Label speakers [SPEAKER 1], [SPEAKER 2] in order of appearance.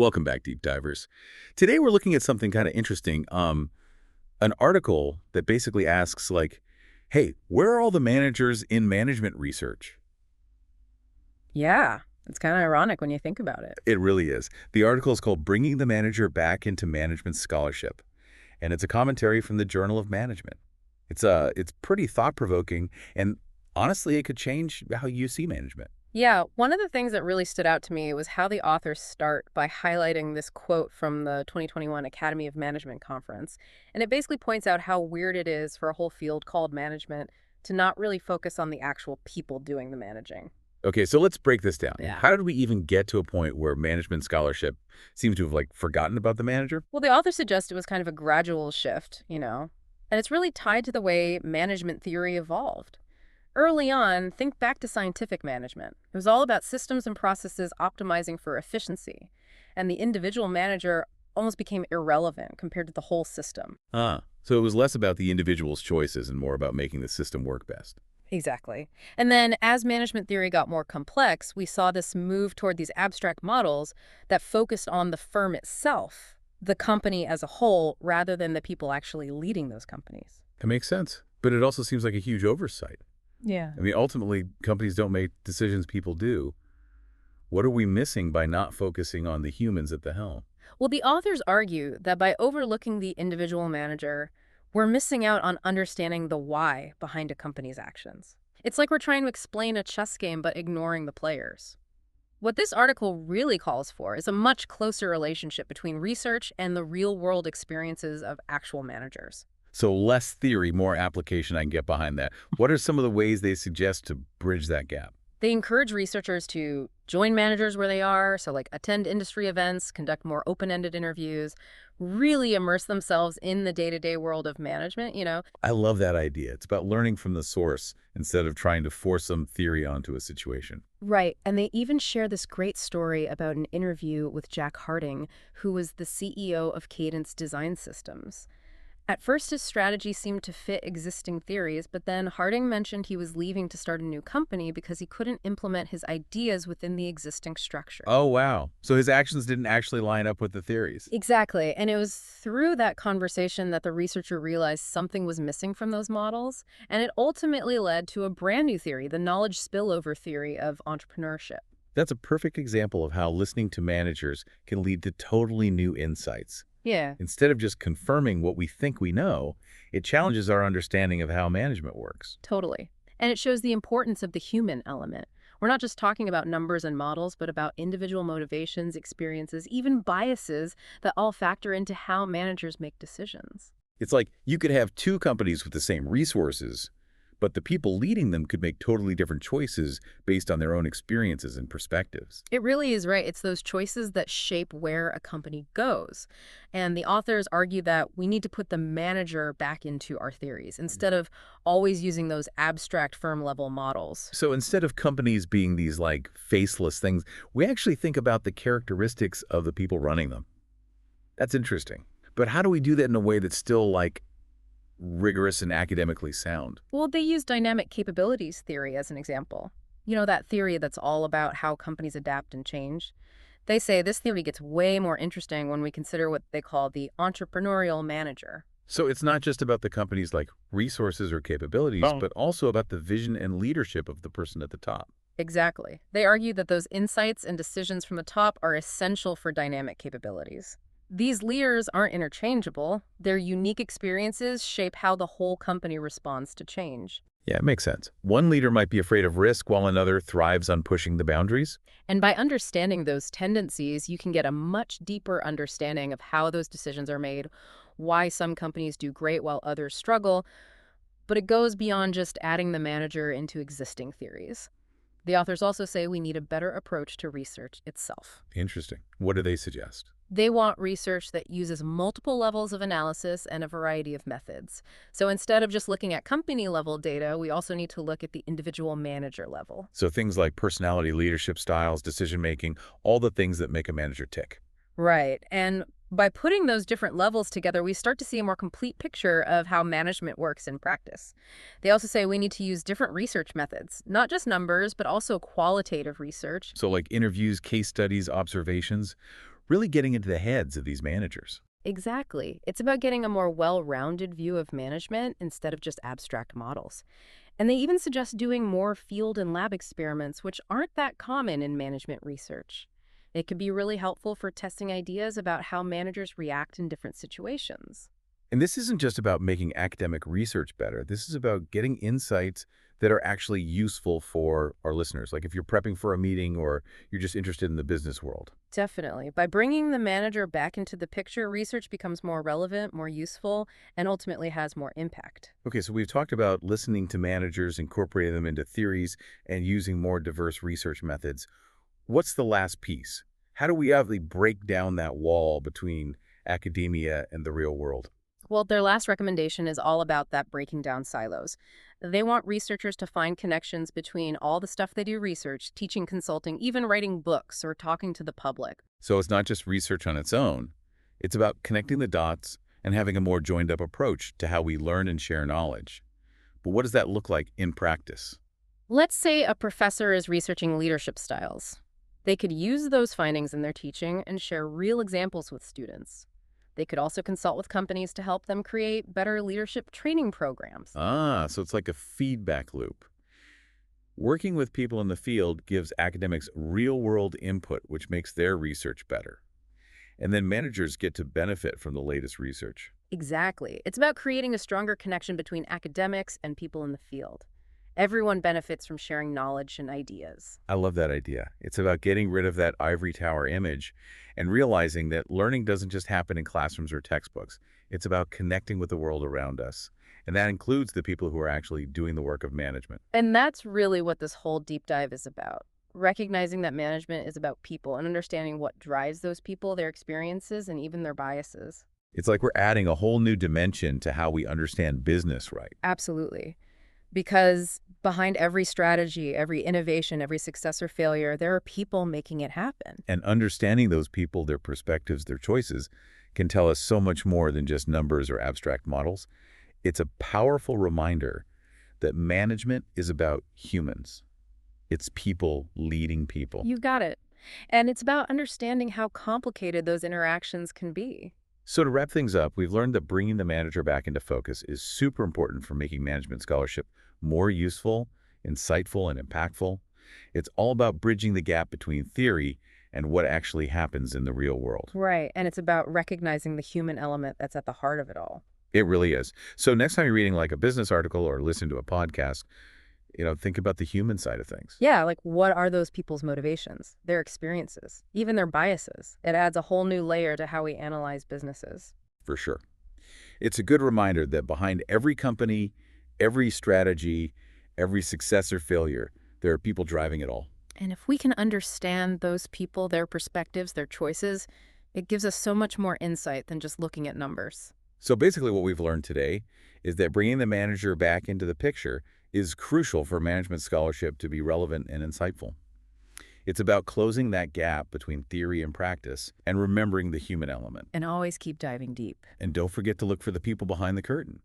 [SPEAKER 1] Welcome back, Deep Divers. Today we're looking at something kind of interesting. An article that basically asks like, hey, where are all the managers in management research?
[SPEAKER 2] Yeah, it's kind of ironic when you think about it.
[SPEAKER 1] It really is. The article is called Bringing the Manager Back into Management Scholarship, and it's a commentary from the Journal of Management. It's pretty thought-provoking, and honestly, it could change how you see management.
[SPEAKER 2] Yeah, one of the things that really stood out to me was how the authors start by highlighting this quote from the 2021 Academy of Management Conference. And it basically points out how weird it is for a whole field called management to not really focus on the actual people doing the managing.
[SPEAKER 1] Okay, so let's break this down.
[SPEAKER 2] Yeah.
[SPEAKER 1] How did we even get to a point where management scholarship seems to have like forgotten about the manager?
[SPEAKER 2] Well, the author suggests it was kind of a gradual shift. And it's really tied to the way management theory evolved. Early on, think back to scientific management. It was all about systems and processes optimizing for efficiency, and the individual manager almost became irrelevant compared to the whole system.
[SPEAKER 1] So it was less about the individual's choices and more about making the system work best.
[SPEAKER 2] Exactly. And then as management theory got more complex, we saw this move toward these abstract models that focused on the firm itself, the company as a whole, rather than the people actually leading those companies.
[SPEAKER 1] That makes sense. But it also seems like a huge oversight.
[SPEAKER 2] Yeah.
[SPEAKER 1] I mean, ultimately, companies don't make decisions, people do. What are we missing by not focusing on the humans at the helm?
[SPEAKER 2] Well, the authors argue that by overlooking the individual manager, we're missing out on understanding the why behind a company's actions. It's like we're trying to explain a chess game but ignoring the players. What this article really calls for is a much closer relationship between research and the real-world experiences of actual managers.
[SPEAKER 1] So less theory, more application, I can get behind that. What are some of the ways they suggest to bridge that gap?
[SPEAKER 2] They encourage researchers to join managers where they are, so like attend industry events, conduct more open-ended interviews, really immerse themselves in the day-to-day world of management.
[SPEAKER 1] I love that idea. It's about learning from the source instead of trying to force some theory onto a situation.
[SPEAKER 2] Right, and they even share this great story about an interview with Jack Harding, who was the CEO of Cadence Design Systems. At first, his strategy seemed to fit existing theories, but then Harding mentioned he was leaving to start a new company because he couldn't implement his ideas within the existing structure.
[SPEAKER 1] Oh, wow. So his actions didn't actually line up with the theories.
[SPEAKER 2] Exactly, and it was through that conversation that the researcher realized something was missing from those models, and it ultimately led to a brand new theory, the knowledge spillover theory of entrepreneurship.
[SPEAKER 1] That's a perfect example of how listening to managers can lead to totally new insights.
[SPEAKER 2] Yeah.
[SPEAKER 1] Instead of just confirming what we think we know, it challenges our understanding of how management works.
[SPEAKER 2] Totally. And it shows the importance of the human element. We're not just talking about numbers and models, but about individual motivations, experiences, even biases that all factor into how managers make decisions.
[SPEAKER 1] It's like you could have two companies with the same resources, but the people leading them could make totally different choices based on their own experiences and perspectives.
[SPEAKER 2] It really is right. It's those choices that shape where a company goes. And the authors argue that we need to put the manager back into our theories instead of always using those abstract firm level models.
[SPEAKER 1] So instead of companies being these like faceless things, we actually think about the characteristics of the people running them. That's interesting. But how do we do that in a way that's still like rigorous and academically sound?
[SPEAKER 2] Well, they use dynamic capabilities theory as an example. That theory that's all about how companies adapt and change. They say this theory gets way more interesting when we consider what they call the entrepreneurial manager.
[SPEAKER 1] So it's not just about the company's like resources or capabilities, but also about the vision and leadership of the person at the top.
[SPEAKER 2] Exactly. They argue that those insights and decisions from the top are essential for dynamic capabilities. These leaders aren't interchangeable. Their unique experiences shape how the whole company responds to change.
[SPEAKER 1] Yeah, it makes sense. One leader might be afraid of risk while another thrives on pushing the boundaries.
[SPEAKER 2] And by understanding those tendencies, you can get a much deeper understanding of how those decisions are made, why some companies do great while others struggle, but it goes beyond just adding the manager into existing theories. The authors also say we need a better approach to research itself.
[SPEAKER 1] Interesting. What do they suggest?
[SPEAKER 2] They want research that uses multiple levels of analysis and a variety of methods. So instead of just looking at company-level data, we also need to look at the individual manager level.
[SPEAKER 1] So things like personality, leadership styles, decision-making, all the things that make a manager tick.
[SPEAKER 2] Right. And by putting those different levels together, we start to see a more complete picture of how management works in practice. They also say we need to use different research methods, not just numbers, but also qualitative research.
[SPEAKER 1] So like interviews, case studies, observations, really getting into the heads of these managers.
[SPEAKER 2] Exactly. It's about getting a more well-rounded view of management instead of just abstract models. And they even suggest doing more field and lab experiments, which aren't that common in management research. It could be really helpful for testing ideas about how managers react in different situations.
[SPEAKER 1] And this isn't just about making academic research better. This is about getting insights that are actually useful for our listeners. Like if you're prepping for a meeting or you're just interested in the business world.
[SPEAKER 2] Definitely. By bringing the manager back into the picture, research becomes more relevant, more useful, and ultimately has more impact.
[SPEAKER 1] Okay, so we've talked about listening to managers, incorporating them into theories, and using more diverse research methods. What's the last piece? How do we actually break down that wall between academia and the real world?
[SPEAKER 2] Well, their last recommendation is all about that breaking down silos. They want researchers to find connections between all the stuff they do research, teaching, consulting, even writing books or talking to the public.
[SPEAKER 1] So it's not just research on its own. It's about connecting the dots and having a more joined-up approach to how we learn and share knowledge. But what does that look like in practice?
[SPEAKER 2] Let's say a professor is researching leadership styles. They could use those findings in their teaching and share real examples with students. They could also consult with companies to help them create better leadership training programs.
[SPEAKER 1] Ah, so it's like a feedback loop. Working with people in the field gives academics real-world input, which makes their research better. And then managers get to benefit from the latest research.
[SPEAKER 2] Exactly. It's about creating a stronger connection between academics and people in the field. Everyone benefits from sharing knowledge and ideas.
[SPEAKER 1] I love that idea. It's about getting rid of that ivory tower image and realizing that learning doesn't just happen in classrooms or textbooks. It's about connecting with the world around us. And that includes the people who are actually doing the work of management.
[SPEAKER 2] And that's really what this whole deep dive is about. Recognizing that management is about people and understanding what drives those people, their experiences, and even their biases.
[SPEAKER 1] It's like we're adding a whole new dimension to how we understand business, right?
[SPEAKER 2] Absolutely. Because behind every strategy, every innovation, every success or failure, there are people making it happen.
[SPEAKER 1] And understanding those people, their perspectives, their choices, can tell us so much more than just numbers or abstract models. It's a powerful reminder that management is about humans. It's people leading people.
[SPEAKER 2] You got it. And it's about understanding how complicated those interactions can be.
[SPEAKER 1] So to wrap things up, we've learned that bringing the manager back into focus is super important for making management scholarship more useful, insightful, and impactful. It's all about bridging the gap between theory and what actually happens in the real world.
[SPEAKER 2] Right. And it's about recognizing the human element that's at the heart of it all.
[SPEAKER 1] It really is. So next time you're reading like a business article or listening to a podcast, think about the human side of things.
[SPEAKER 2] Yeah, like what are those people's motivations, their experiences, even their biases? It adds a whole new layer to how we analyze businesses.
[SPEAKER 1] For sure. It's a good reminder that behind every company, every strategy, every success or failure, there are people driving it all.
[SPEAKER 2] And if we can understand those people, their perspectives, their choices, it gives us so much more insight than just looking at numbers.
[SPEAKER 1] So basically what we've learned today is that bringing the manager back into the picture is crucial for management scholarship to be relevant and insightful. It's about closing that gap between theory and practice and remembering the human element.
[SPEAKER 2] And always keep diving deep.
[SPEAKER 1] And don't forget to look for the people behind the curtain.